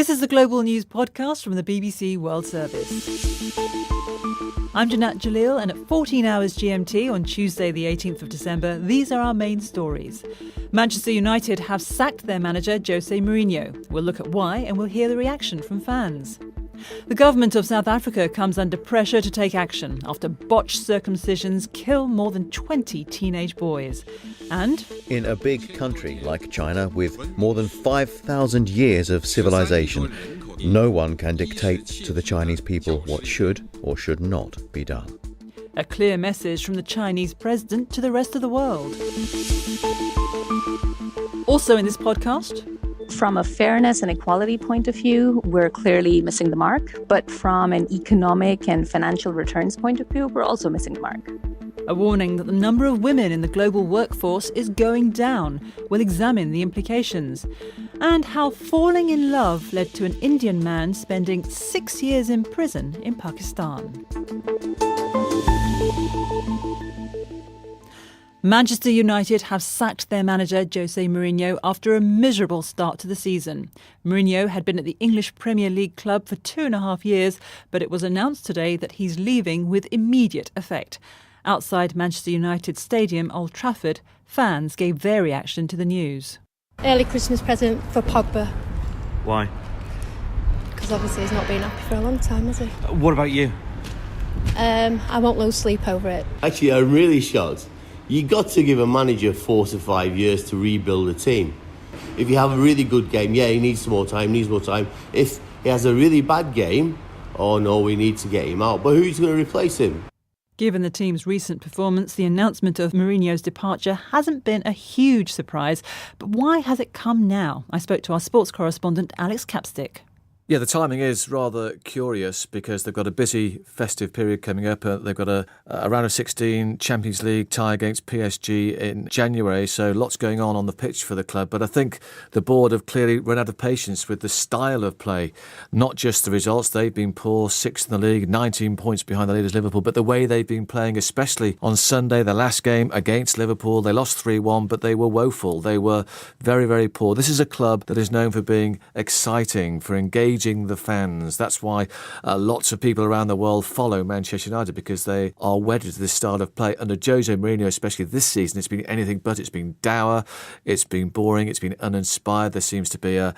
This is the Global News Podcast from the BBC World Service. I'm Janat Jalil, and at 14 hours GMT on Tuesday the 18th of December, these are our main stories. Manchester United have sacked their manager Jose Mourinho. We'll look at why and we'll hear the reaction from fans. The government of South Africa comes under pressure to take action after botched circumcisions kill more than 20 teenage boys. And in a big country like China with more than 5,000 years of civilization, no one can dictate to the Chinese people what should or should not be done. A clear message from the Chinese president to the rest of the world. Also in this podcast, from a fairness and equality point of view, we're clearly missing the mark. But from an economic and financial returns point of view, we're also missing the mark. A warning that the number of women in the global workforce is going down. We'll examine the implications. And how falling in love led to an Indian man spending 6 years in prison in Pakistan. Manchester United have sacked their manager Jose Mourinho after a miserable start to the season. Mourinho had been at the English Premier League club for 2.5 years, but it was announced today that he's leaving with immediate effect. Outside Manchester United Stadium, Old Trafford, fans gave their reaction to the news. Early Christmas present for Pogba. Why? Because obviously he's not been happy for a long time, has he? What about you? I won't lose sleep over it. Actually, I'm really shocked. You got to give a manager 4 to 5 years to rebuild a team. If you have a really good game, he needs some more time, If he has a really bad game, we need to get him out. But who's going to replace him? Given the team's recent performance, the announcement of Mourinho's departure hasn't been a huge surprise. But why has it come now? I spoke to our sports correspondent, Alex Capstick. Yeah, the timing is rather curious because they've got a busy festive period coming up. They've got a round of 16 Champions League tie against PSG in January, so lots going on the pitch for the club. But I think the board have clearly run out of patience with the style of play, not just the results. They've been poor, 6th in the league, 19 points behind the leaders Liverpool, but the way they've been playing, especially on Sunday, the last game against Liverpool. They lost 3-1, but they were woeful. They were very, very poor. This is a club that is known for being exciting, for engaging the fans. That's why lots of people around the world follow Manchester United, because they are wedded to this style of play. Under Jose Mourinho, especially this season, it's been anything but. It's been dour, it's been boring, it's been uninspired. There seems to be a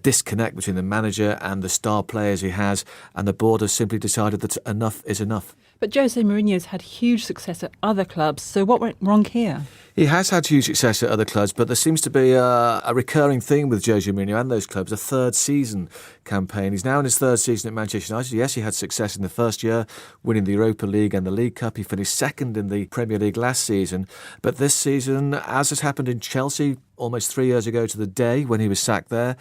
disconnect between the manager and the star players he has, and the board have simply decided that enough is enough. But Jose Mourinho's had huge success at other clubs, so what went wrong here? He has had huge success at other clubs, but there seems to be a recurring theme with Jose Mourinho and those clubs, a third season campaign. He's now in his third season at Manchester United. Yes, he had success in the first year, winning the Europa League and the League Cup. He finished second in the Premier League last season. But this season, as has happened in Chelsea almost 3 years ago to the day when he was sacked there,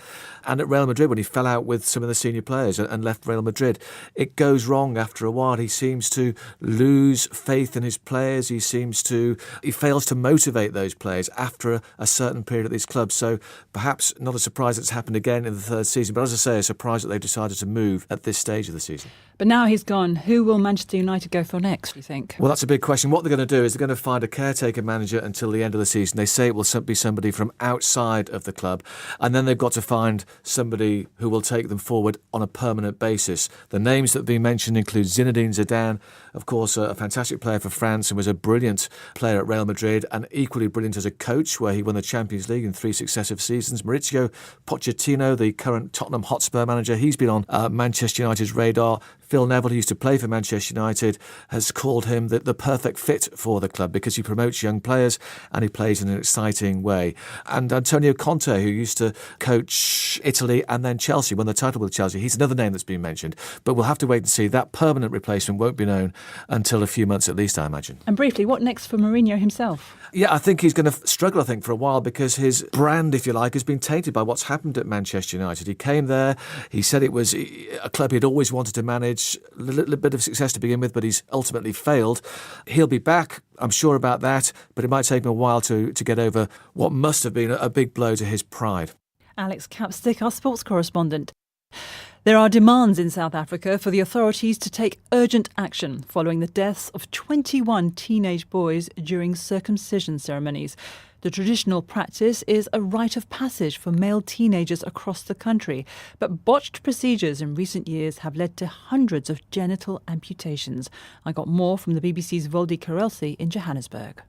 and at Real Madrid when he fell out with some of the senior players and left Real Madrid, it goes wrong after a while. He seems to lose faith in his players. He fails to motivate those players after a certain period at these clubs. So perhaps not a surprise it's happened again in the third season, but as I say, a surprise that they've decided to move at this stage of the season. But now he's gone, who will Manchester United go for next, do you think? Well, that's a big question. What they're going to do is they're going to find a caretaker manager until the end of the season. They say it will be somebody from outside of the club, and then they've got to find somebody who will take them forward on a permanent basis. The names that have been mentioned include Zinedine Zidane, of course, a fantastic player for France and was a brilliant player at Real Madrid and equally brilliant as a coach, where he won the Champions League in 3 successive seasons. Mauricio Pochettino, the current Tottenham Hotspur manager, he's been on Manchester United's radar. Phil Neville, who used to play for Manchester United, has called him the perfect fit for the club because he promotes young players and he plays in an exciting way. And Antonio Conte, who used to coach Italy and then Chelsea, won the title with Chelsea, he's another name that's been mentioned. But we'll have to wait and see. That permanent replacement won't be known until a few months at least, I imagine. And briefly, what next for Mourinho himself? Yeah, I think he's going to struggle, for a while because his brand, if you like, has been tainted by what's happened at Manchester United. He came there, he said it was a club he'd always wanted to manage, a little bit of success to begin with, but he's ultimately failed. He'll be back, I'm sure about that, but it might take him a while to get over what must have been a big blow to his pride. Alex Capstick, our sports correspondent. There are demands in South Africa for the authorities to take urgent action following the deaths of 21 teenage boys during circumcision ceremonies. The traditional practice is a rite of passage for male teenagers across the country, but botched procedures in recent years have led to hundreds of genital amputations. I got more from the BBC's Voldi Karelsi in Johannesburg.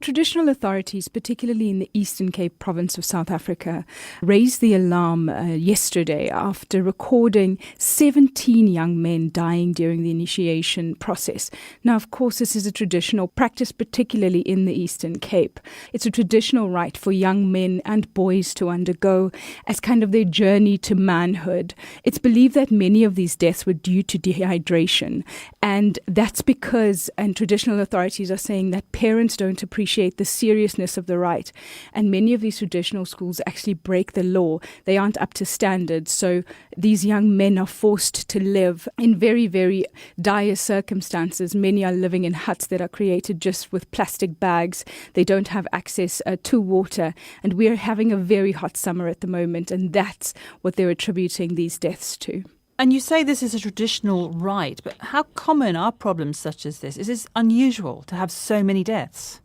Traditional authorities, particularly in the Eastern Cape province of South Africa, raised the alarm yesterday after recording 17 young men dying during the initiation process. Now, of course, this is a traditional practice, particularly in the Eastern Cape. It's a traditional rite for young men and boys to undergo as kind of their journey to manhood. It's believed that many of these deaths were due to dehydration, and that's because, and traditional authorities are saying that parents don't appreciate the seriousness of the rite. And many of these traditional schools actually break the law. They aren't up to standard. So these young men are forced to live in very, very dire circumstances. Many are living in huts that are created just with plastic bags. They don't have access to water. And we're having a very hot summer at the moment. And that's what they're attributing these deaths to. And you say this is a traditional rite, but how common are problems such as this? Is this unusual to have so many deaths?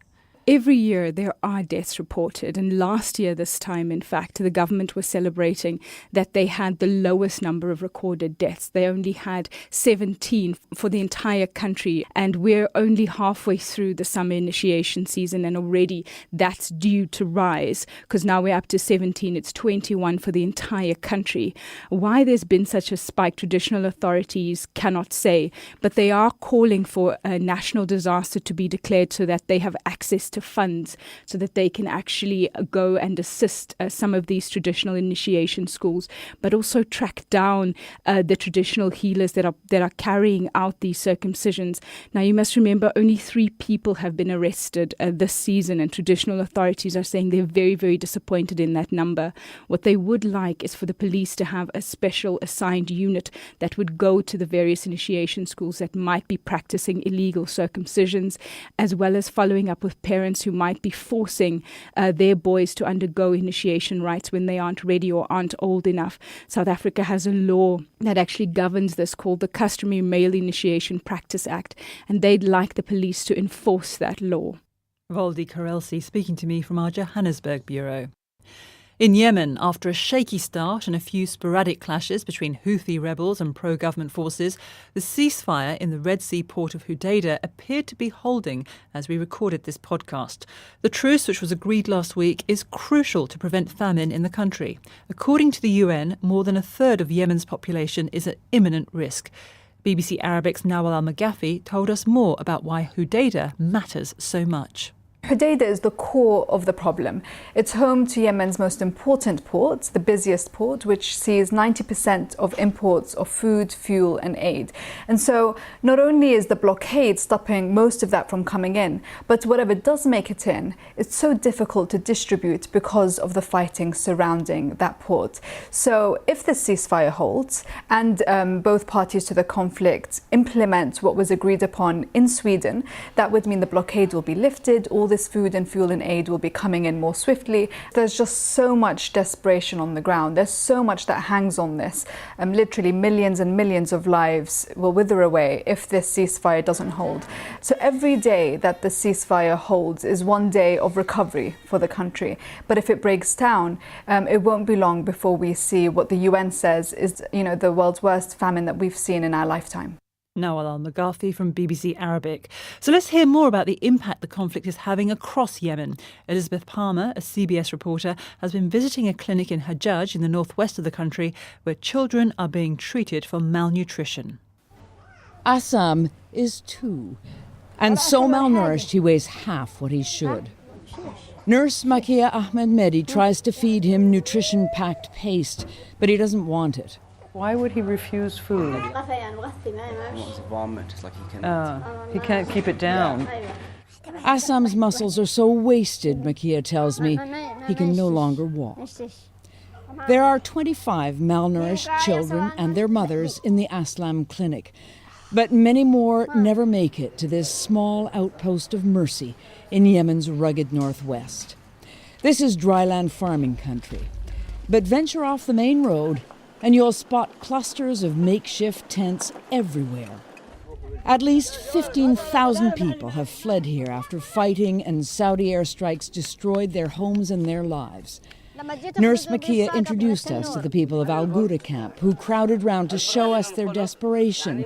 Every year there are deaths reported, and last year this time, in fact, the government was celebrating that they had the lowest number of recorded deaths. They only had 17 for the entire country, and we're only halfway through the summer initiation season, and already that's due to rise, because now we're up to 17. It's 21 for the entire country. Why there's been such a spike, traditional authorities cannot say, but they are calling for a national disaster to be declared so that they have access to funds so that they can actually go and assist some of these traditional initiation schools, but also track down the traditional healers that are carrying out these circumcisions. Now, you must remember only 3 people have been arrested this season, and traditional authorities are saying they're very, very disappointed in that number. What they would like is for the police to have a special assigned unit that would go to the various initiation schools that might be practicing illegal circumcisions, as well as following up with parents who might be forcing their boys to undergo initiation rites when they aren't ready or aren't old enough. South Africa has a law that actually governs this called the Customary Male Initiation Practice Act, and they'd like the police to enforce that law. Voldi Karelsi speaking to me from our Johannesburg bureau. In Yemen, after a shaky start and a few sporadic clashes between Houthi rebels and pro-government forces, the ceasefire in the Red Sea port of Hodeidah appeared to be holding as we recorded this podcast. The truce, which was agreed last week, is crucial to prevent famine in the country. According to the UN, more than a third of Yemen's population is at imminent risk. BBC Arabic's Nawal Al-Maghafi told us more about why Hodeidah matters so much. Hodeidah is the core of the problem. It's home to Yemen's most important port, the busiest port, which sees 90% of imports of food, fuel and aid. And so not only is the blockade stopping most of that from coming in, but whatever does make it in, it's so difficult to distribute because of the fighting surrounding that port. So if the ceasefire holds and both parties to the conflict implement what was agreed upon in Sweden, that would mean the blockade will be lifted, all this food and fuel and aid will be coming in more swiftly. There's just so much desperation on the ground. There's so much that hangs on this. Literally millions and millions of lives will wither away if this ceasefire doesn't hold. So every day that the ceasefire holds is one day of recovery for the country. But if it breaks down, it won't be long before we see what the UN says is, the world's worst famine that we've seen in our lifetime. Nawal Al-Maghafi from BBC Arabic. So let's hear more about the impact the conflict is having across Yemen. Elizabeth Palmer, a CBS reporter, has been visiting a clinic in Hajjaj in the northwest of the country where children are being treated for malnutrition. Assam is 2, and so malnourished he weighs half what he should. Nurse Makia Ahmed Mehdi tries to feed him nutrition-packed paste, but he doesn't want it. Why would he refuse food? He wants to vomit. It's like he can't keep it down. Assam's muscles are so wasted, Makia tells me, he can no longer walk. There are 25 malnourished children and their mothers in the Aslam clinic, but many more never make it to this small outpost of mercy in Yemen's rugged northwest. This is dryland farming country, but venture off the main road and you'll spot clusters of makeshift tents everywhere. At least 15,000 people have fled here after fighting and Saudi airstrikes destroyed their homes and their lives. Nurse Makia introduced us to the people of Al Ghura camp, who crowded round to show us their desperation.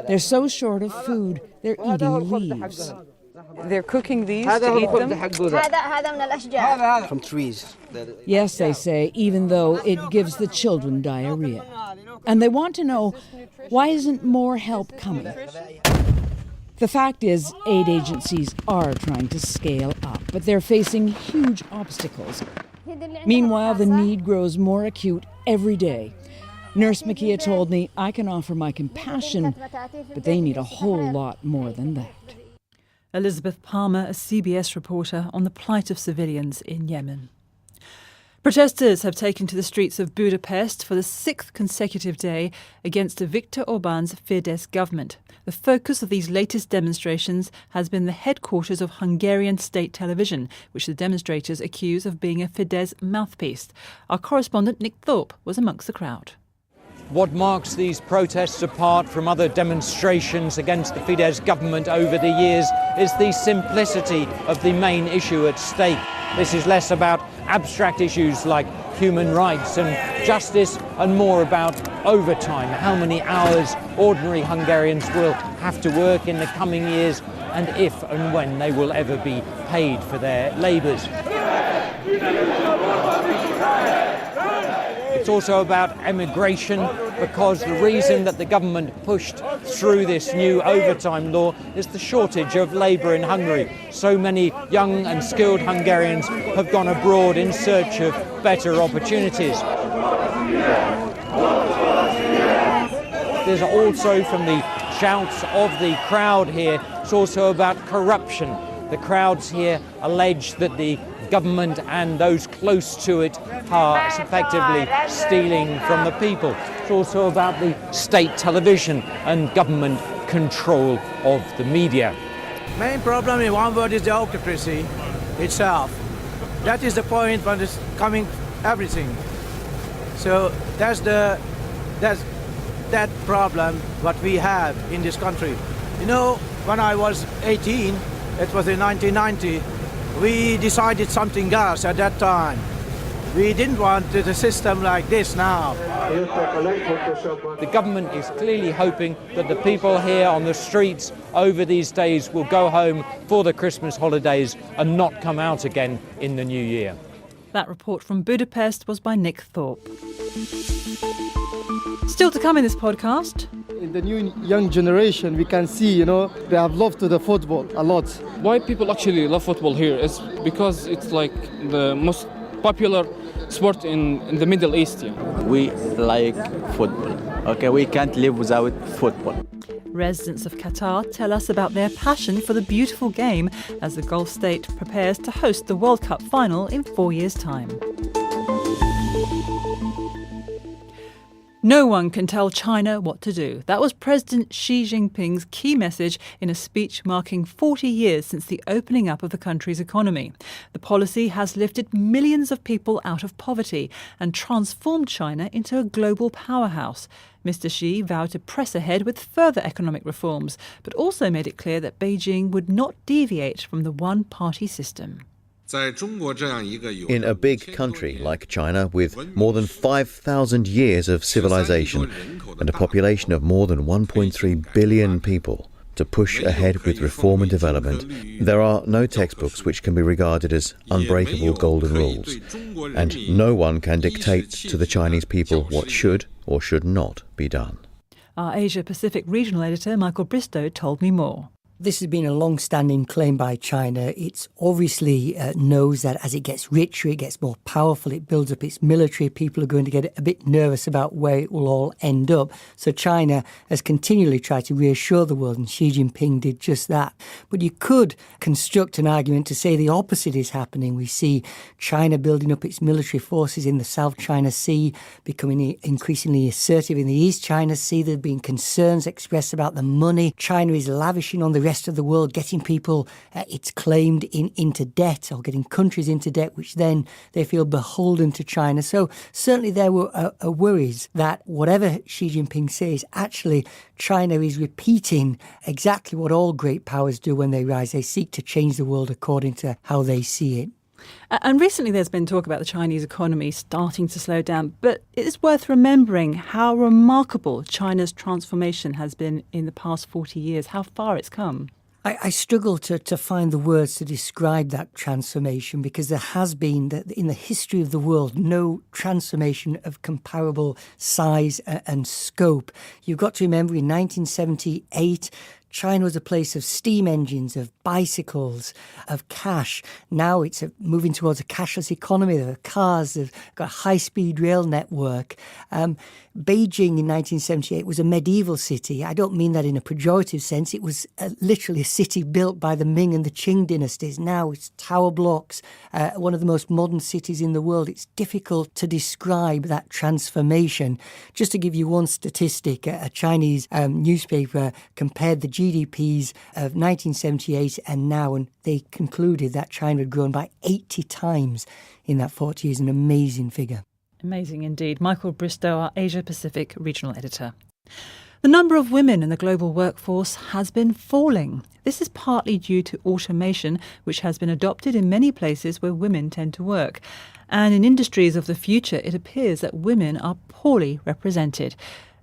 They're so short of food, they're eating leaves. They're cooking these to eat them? From trees. Yes, they say, even though it gives the children diarrhea. And they want to know, why isn't more help coming? The fact is, aid agencies are trying to scale up, but they're facing huge obstacles. Meanwhile, the need grows more acute every day. Nurse Makia told me, I can offer my compassion, but they need a whole lot more than that. Elizabeth Palmer, a CBS reporter on the plight of civilians in Yemen. Protesters have taken to the streets of Budapest for the 6th consecutive day against Viktor Orban's Fidesz government. The focus of these latest demonstrations has been the headquarters of Hungarian state television, which the demonstrators accuse of being a Fidesz mouthpiece. Our correspondent Nick Thorpe was amongst the crowd. What marks these protests apart from other demonstrations against the Fidesz government over the years is the simplicity of the main issue at stake. This is less about abstract issues like human rights and justice and more about overtime, how many hours ordinary Hungarians will have to work in the coming years and if and when they will ever be paid for their labours. It's also about emigration, because the reason that the government pushed through this new overtime law is the shortage of labour in Hungary. So many young and skilled Hungarians have gone abroad in search of better opportunities. There's also, from the shouts of the crowd here, it's also about corruption. The crowds here allege that the government and those close to it are effectively stealing from the people. It's also about the state television and government control of the media. Main problem in one word is the autocracy itself. That is the point when it's coming everything. So that's that problem what we have in this country. You know, when I was 18, it was in 1990, we decided something else at that time. We didn't want the system like this now. The government is clearly hoping that the people here on the streets over these days will go home for the Christmas holidays and not come out again in the new year. That report from Budapest was by Nick Thorpe. Still to come in this podcast. In the new young generation, we can see, they have love to the football a lot. Why people actually love football here is because it's like the most popular sport in the Middle East. Yeah. We like football. Okay, we can't live without football. Residents of Qatar tell us about their passion for the beautiful game as the Gulf state prepares to host the World Cup final in 4 years' time. No one can tell China what to do. That was President Xi Jinping's key message in a speech marking 40 years since the opening up of the country's economy. The policy has lifted millions of people out of poverty and transformed China into a global powerhouse. Mr. Xi vowed to press ahead with further economic reforms, but also made it clear that Beijing would not deviate from the one-party system. In a big country like China, with more than 5,000 years of civilization and a population of more than 1.3 billion people, to push ahead with reform and development, there are no textbooks which can be regarded as unbreakable golden rules, and no one can dictate to the Chinese people what should or should not be done. Our Asia-Pacific regional editor, Michael Bristow, told me more. This has been a long-standing claim by China. It obviously knows that as it gets richer, it gets more powerful, it builds up its military. People are going to get a bit nervous about where it will all end up. So China has continually tried to reassure the world, and Xi Jinping did just that. But you could construct an argument to say the opposite is happening. We see China building up its military forces in the South China Sea, becoming increasingly assertive in the East China Sea. There have been concerns expressed about the money China is lavishing on the rest of the world, getting people, it's claimed, into debt, or getting countries into debt, which then they feel beholden to China. So certainly there were worries that whatever Xi Jinping says, actually China is repeating exactly what all great powers do when they rise. They seek to change the world according to how they see it. And recently there's been talk about the Chinese economy starting to slow down, but it is worth remembering how remarkable China's transformation has been in the past 40 years, how far it's come. I struggle to find the words to describe that transformation, because there has been, in the history of the world, no transformation of comparable size and scope. You've got to remember, in 1978, China was a place of steam engines, of bicycles, of cash. Now it's moving towards a cashless economy. There are cars, they've got a high-speed rail network. Beijing in 1978 was a medieval city. I don't mean that in a pejorative sense. It was literally a city built by the Ming and the Qing dynasties. Now it's tower blocks, one of the most modern cities in the world. It's difficult to describe that transformation. Just to give you one statistic, a Chinese newspaper compared the GDPs of 1978 and now, and they concluded that China had grown by 80 times in that 40 years, an amazing figure. Amazing indeed. Michael Bristow, our Asia-Pacific regional editor. The number of women in the global workforce has been falling. This is partly due to automation, which has been adopted in many places where women tend to work. And in industries of the future, it appears that women are poorly represented.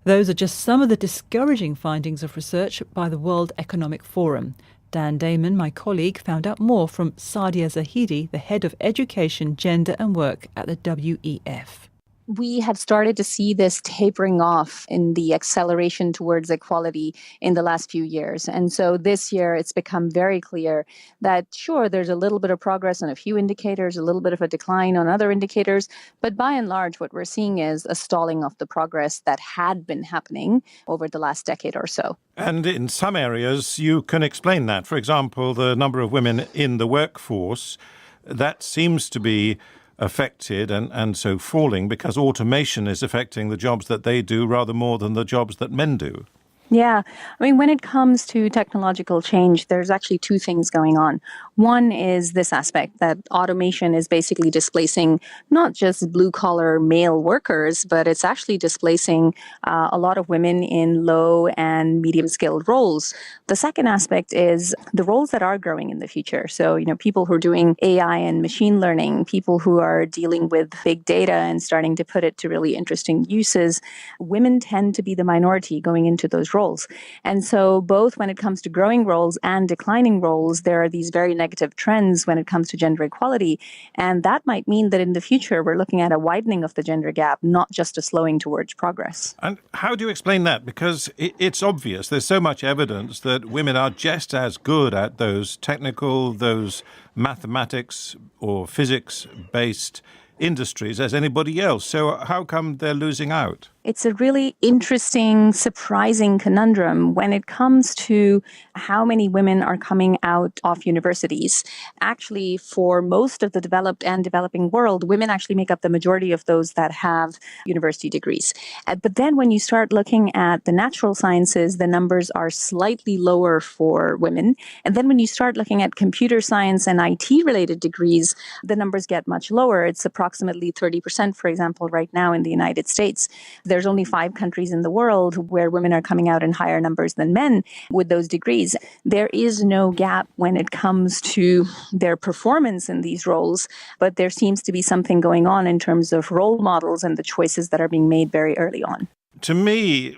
Those are just some of the discouraging findings of research by the World Economic Forum. Dan Damon, my colleague, found out more from Sadia Zahidi, the head of education, gender and work at the WEF. We have started to see this tapering off in the acceleration towards equality in the last few years. And so this year, it's become very clear that, sure, there's a little bit of progress on a few indicators, a little bit of a decline on other indicators. But by and large, what we're seeing is a stalling of the progress that had been happening over the last decade or so. And in some areas, you can explain that. For example, the number of women in the workforce, that seems to be affected and so falling because automation is affecting the jobs that they do rather more than the jobs that men do. Yeah. I mean, when it comes to technological change, there's actually two things going on. One is this aspect that automation is basically displacing not just blue-collar male workers, but it's actually displacing a lot of women in low and medium-skilled roles. The second aspect is the roles that are growing in the future. So, people who are doing AI and machine learning, people who are dealing with big data and starting to put it to really interesting uses, women tend to be the minority going into those roles. And so both when it comes to growing roles and declining roles, there are these very negative trends when it comes to gender equality. And that might mean that in the future, we're looking at a widening of the gender gap, not just a slowing towards progress. And how do you explain that? Because it's obvious. There's so much evidence that women are just as good at those technical, those mathematics or physics-based industries as anybody else. So how come they're losing out? It's a really interesting, surprising conundrum when it comes to how many women are coming out of universities. Actually, for most of the developed and developing world, women actually make up the majority of those that have university degrees. But then when you start looking at the natural sciences, the numbers are slightly lower for women. And then when you start looking at computer science and IT-related degrees, the numbers get much lower. It's approximately 30%, for example, right now in the United States. There's only 5 countries in the world where women are coming out in higher numbers than men with those degrees. There is no gap when it comes to their performance in these roles, but there seems to be something going on in terms of role models and the choices that are being made very early on. To me,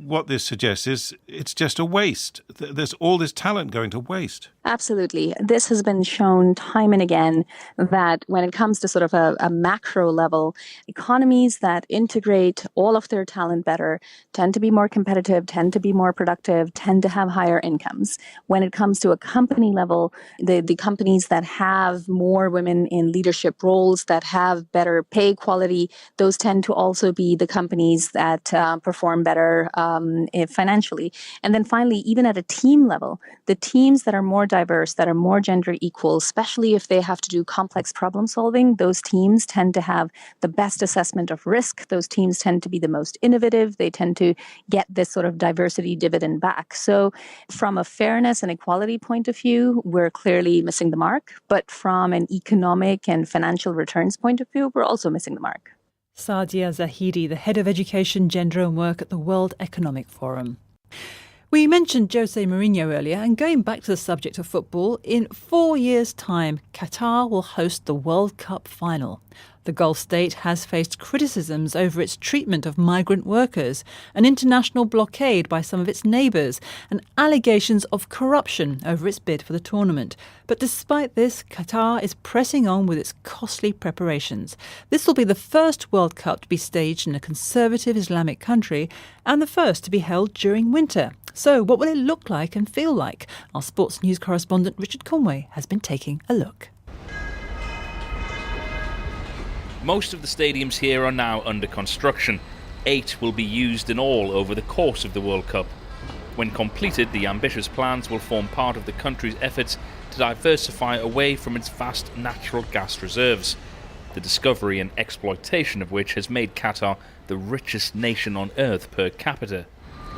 what this suggests is it's just a waste. There's all this talent going to waste. Absolutely. This has been shown time and again that when it comes to sort of a macro level, economies that integrate all of their talent better tend to be more competitive, tend to be more productive, tend to have higher incomes. When it comes to a company level, the companies that have more women in leadership roles, that have better pay quality, those tend to also be the companies that perform better financially. And then finally, even at a team level, the teams that are more diverse, that are more gender equal, especially if they have to do complex problem solving, those teams tend to have the best assessment of risk. Those teams tend to be the most innovative. They tend to get this sort of diversity dividend back. So from a fairness and equality point of view, we're clearly missing the mark. But from an economic and financial returns point of view, we're also missing the mark. Sadia Zahidi, the head of education, gender and work at the World Economic Forum. We mentioned Jose Mourinho earlier, and going back to the subject of football, in 4 years' time, Qatar will host the World Cup final. The Gulf state has faced criticisms over its treatment of migrant workers, an international blockade by some of its neighbours, and allegations of corruption over its bid for the tournament. But despite this, Qatar is pressing on with its costly preparations. This will be the first World Cup to be staged in a conservative Islamic country and the first to be held during winter. So what will it look like and feel like? Our sports news correspondent Richard Conway has been taking a look. Most of the stadiums here are now under construction. 8 will be used in all over the course of the World Cup. When completed, the ambitious plans will form part of the country's efforts to diversify away from its vast natural gas reserves, the discovery and exploitation of which has made Qatar the richest nation on earth per capita.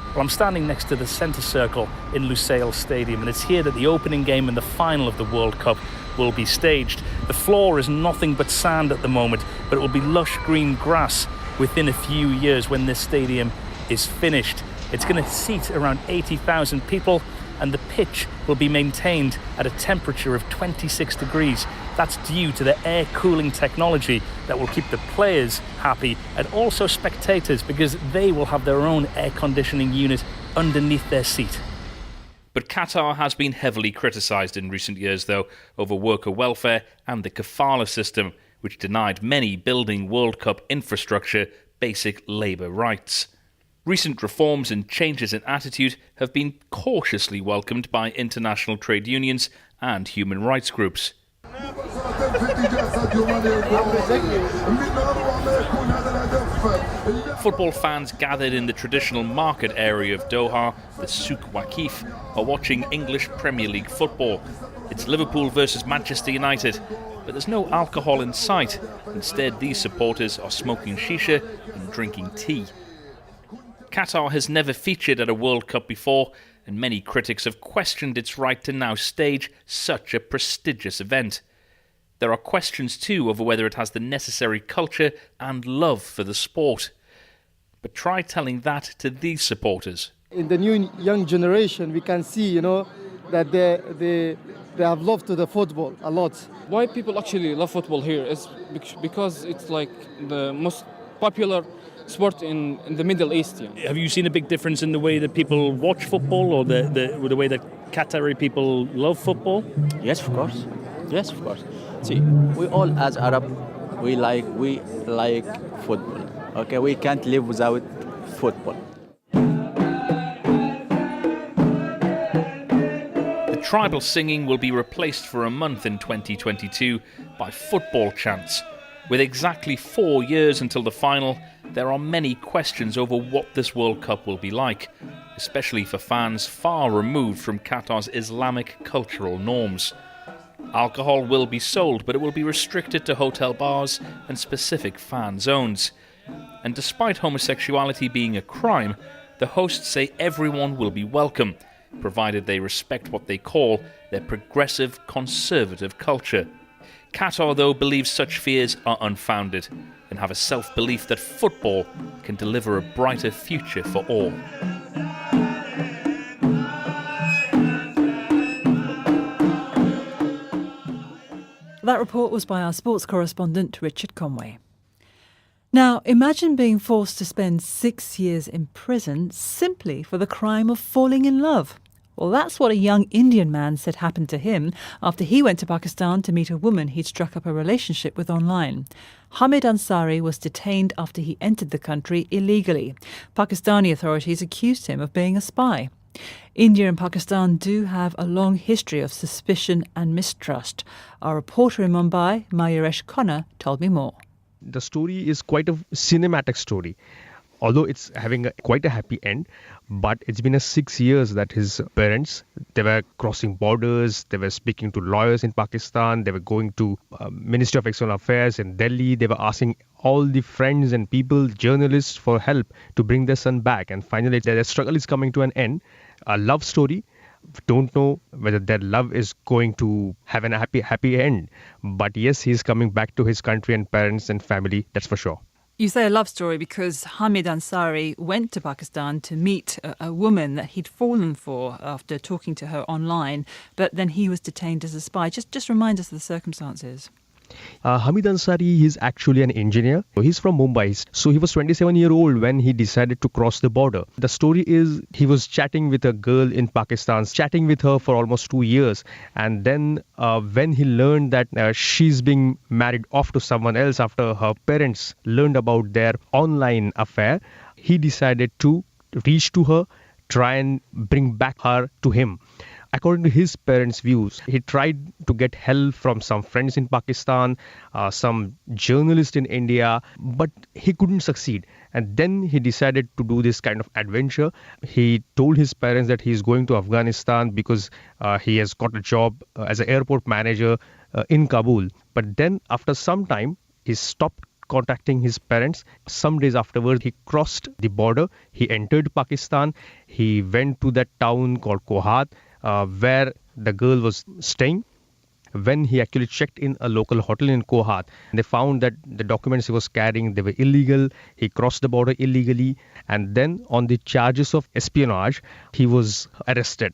Well, I'm standing next to the centre circle in Lusail Stadium, and it's here that the opening game and the final of the World Cup will be staged. The floor is nothing but sand at the moment, but it will be lush green grass within a few years when this stadium is finished. It's going to seat around 80,000 people, and the pitch will be maintained at a temperature of 26 degrees. That's due to the air cooling technology that will keep the players happy and also spectators, because they will have their own air conditioning unit underneath their seat. But Qatar has been heavily criticised in recent years, though, over worker welfare and the kafala system, which denied many building World Cup infrastructure basic labour rights. Recent reforms and changes in attitude have been cautiously welcomed by international trade unions and human rights groups. Football fans gathered in the traditional market area of Doha, the Souk Waqif, are watching English Premier League football. It's Liverpool versus Manchester United, but there's no alcohol in sight. Instead, these supporters are smoking shisha and drinking tea. Qatar has never featured at a World Cup before, and many critics have questioned its right to now stage such a prestigious event. There are questions too over whether it has the necessary culture and love for the sport. But try telling that to these supporters. In the new young generation, we can see, that they have love to the football a lot. Why people actually love football here is because it's like the most popular sport in the Middle East. Yeah. Have you seen a big difference in the way that people watch football, or the way that Qatari people love football? Yes, of course. See, we all as Arab, we like football. Okay, we can't live without football. The tribal singing will be replaced for a month in 2022 by football chants. With exactly 4 years until the final, there are many questions over what this World Cup will be like, especially for fans far removed from Qatar's Islamic cultural norms. Alcohol will be sold, but it will be restricted to hotel bars and specific fan zones. And despite homosexuality being a crime, the hosts say everyone will be welcome, provided they respect what they call their progressive, conservative culture. Qatar, though, believes such fears are unfounded and have a self-belief that football can deliver a brighter future for all. That report was by our sports correspondent, Richard Conway. Now, imagine being forced to spend 6 years in prison simply for the crime of falling in love. Well, that's what a young Indian man said happened to him after he went to Pakistan to meet a woman he'd struck up a relationship with online. Hamid Ansari was detained after he entered the country illegally. Pakistani authorities accused him of being a spy. India and Pakistan do have a long history of suspicion and mistrust. Our reporter in Mumbai, Mayuresh Khanna, told me more. The story is quite a cinematic story. although it's having quite a happy end, but it's been 6 years that his parents, they were crossing borders, they were speaking to lawyers in Pakistan, they were going to Ministry of External Affairs in Delhi, they were asking all the friends and people, journalists for help to bring their son back. And finally, their struggle is coming to an end. A love story. Don't know whether their love is going to have a happy end. But yes, he's coming back to his country and parents and family, that's for sure. You say a love story because Hamid Ansari went to Pakistan to meet a woman that he'd fallen for after talking to her online, but then he was detained as a spy. Just remind us of the circumstances. Hamid Ansari is actually an engineer. He's from Mumbai. So he was 27-year-old when he decided to cross the border. The story is he was chatting with a girl in Pakistan, chatting with her for almost 2 years. And then when he learned that she's being married off to someone else after her parents learned about their online affair, he decided to reach to her, try and bring back her to him. According to his parents' views, he tried to get help from some friends in Pakistan, some journalists in India, but he couldn't succeed. And then he decided to do this kind of adventure. He told his parents that he is going to Afghanistan because he has got a job as an airport manager in Kabul. But then after some time, he stopped contacting his parents. Some days afterwards, he crossed the border. He entered Pakistan. He went to that town called Kohat, where the girl was staying. When he actually checked in a local hotel in Kohat, they found that the documents he was carrying, they were illegal. He crossed the border illegally. And then on the charges of espionage, he was arrested.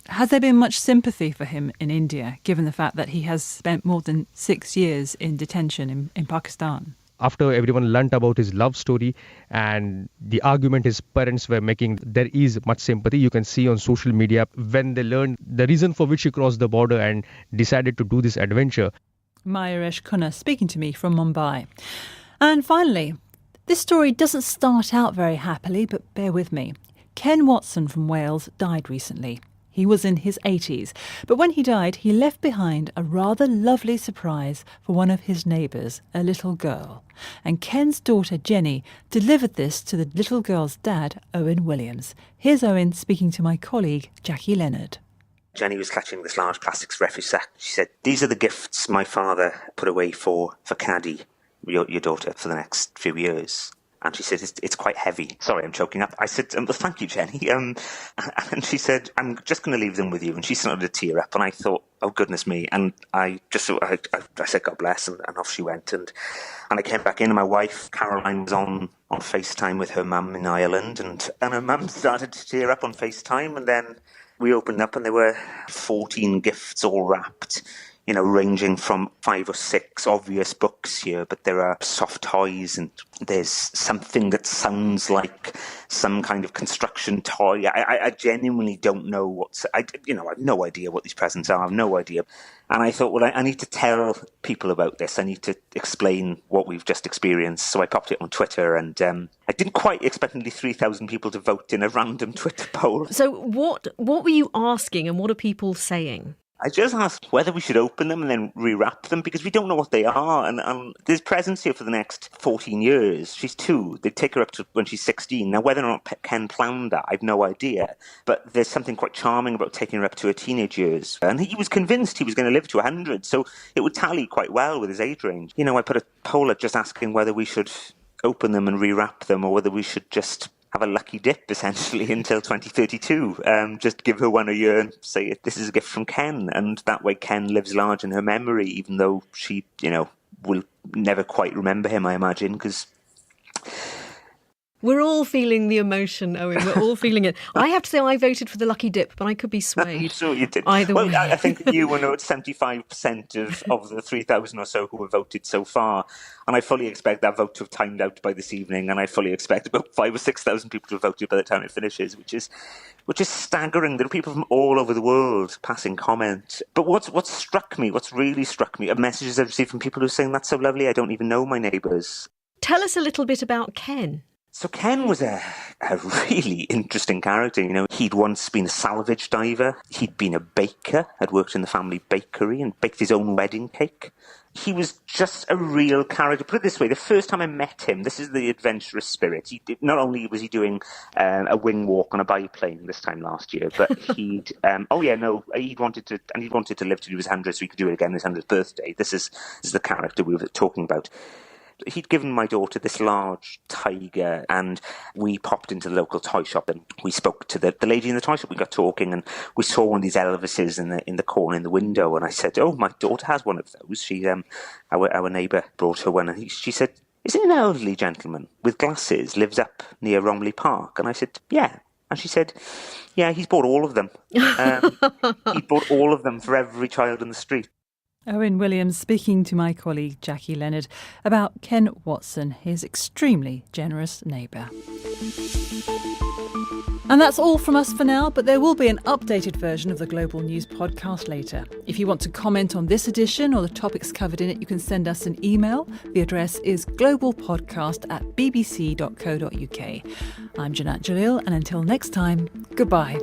Has there been much sympathy for him in India, given the fact that he has spent more than 6 years in detention in Pakistan? After everyone learnt about his love story and the argument his parents were making, there is much sympathy. You can see on social media when they learned the reason for which he crossed the border and decided to do this adventure. Mayuresh Khanna speaking to me from Mumbai. And finally, this story doesn't start out very happily, but bear with me. Ken Watson from Wales died recently. He was in his 80s, but when he died, he left behind a rather lovely surprise for one of his neighbours, a little girl. And Ken's daughter, Jenny, delivered this to the little girl's dad, Owen Williams. Here's Owen speaking to my colleague, Jackie Leonard. Jenny was clutching this large plastic refuse sack. She said, "These are the gifts my father put away for Caddy, your daughter, for the next few years." And she said, it's quite heavy. Sorry, I'm choking up. I said, well, thank you, Jenny. And she said, I'm just going to leave them with you. And she started to tear up. And I thought, oh, goodness me. And I said, God bless. And off she went. And I came back in and my wife, Caroline, was on FaceTime with her mum in Ireland. And her mum started to tear up on FaceTime. And then we opened up and there were 14 gifts all wrapped, you know, ranging from 5 or 6 obvious books here, but there are soft toys and there's something that sounds like some kind of construction toy. I genuinely don't know I have no idea what these presents are. I have no idea. And I thought, well, I need to tell people about this. I need to explain what we've just experienced. So I popped it on Twitter and I didn't quite expect nearly 3,000 people to vote in a random Twitter poll. So what were you asking and what are people saying? I just asked whether we should open them and then rewrap them because we don't know what they are. And there's presents here for the next 14 years. She's 2. They take her up to when she's 16. Now, whether or not Ken planned that, I've no idea. But there's something quite charming about taking her up to her teenage years. And he was convinced he was going to live to 100. So it would tally quite well with his age range. You know, I put a poll up just asking whether we should open them and rewrap them or whether we should just have a lucky dip, essentially, until 2032. Just give her one a year and say, this is a gift from Ken. And that way Ken lives large in her memory, even though she, will never quite remember him, I imagine, because... We're all feeling the emotion, Owen. We're all feeling it. I have to say I voted for the lucky dip, but I could be swayed. I'm sure you did. Either way. I think you were 75% of the 3,000 or so who have voted so far. And I fully expect that vote to have timed out by this evening. And I fully expect about 5,000 or 6,000 people to have voted by the time it finishes, which is staggering. There are people from all over the world passing comment. But what's really struck me, are messages I've received from people who are saying, that's so lovely, I don't even know my neighbours. Tell us a little bit about Ken. So Ken was a really interesting character. You know, he'd once been a salvage diver. He'd been a baker, had worked in the family bakery and baked his own wedding cake. He was just a real character. Put it this way, the first time I met him, this is the adventurous spirit. Not only was he doing a wing walk on a biplane this time last year, but he'd wanted to live to do his 100th, so he could do it again his 100th birthday. This is the character we were talking about. He'd given my daughter this large tiger, and we popped into the local toy shop and we spoke to the lady in the toy shop. We got talking and we saw one of these Elvises in the corner in the window, and I said, "Oh, my daughter has one of those." She, our neighbour brought her one, and she said, "Is it an elderly gentleman with glasses, lives up near Romley Park?" And I said, "Yeah." And she said, "Yeah, he's bought all of them. He bought all of them for every child in the street." Owen Williams speaking to my colleague Jackie Leonard about Ken Watson, his extremely generous neighbour. And that's all from us for now, but there will be an updated version of the Global News podcast later. If you want to comment on this edition or the topics covered in it, you can send us an email. The address is globalpodcast@bbc.co.uk. I'm Janat Jalil, and until next time, goodbye.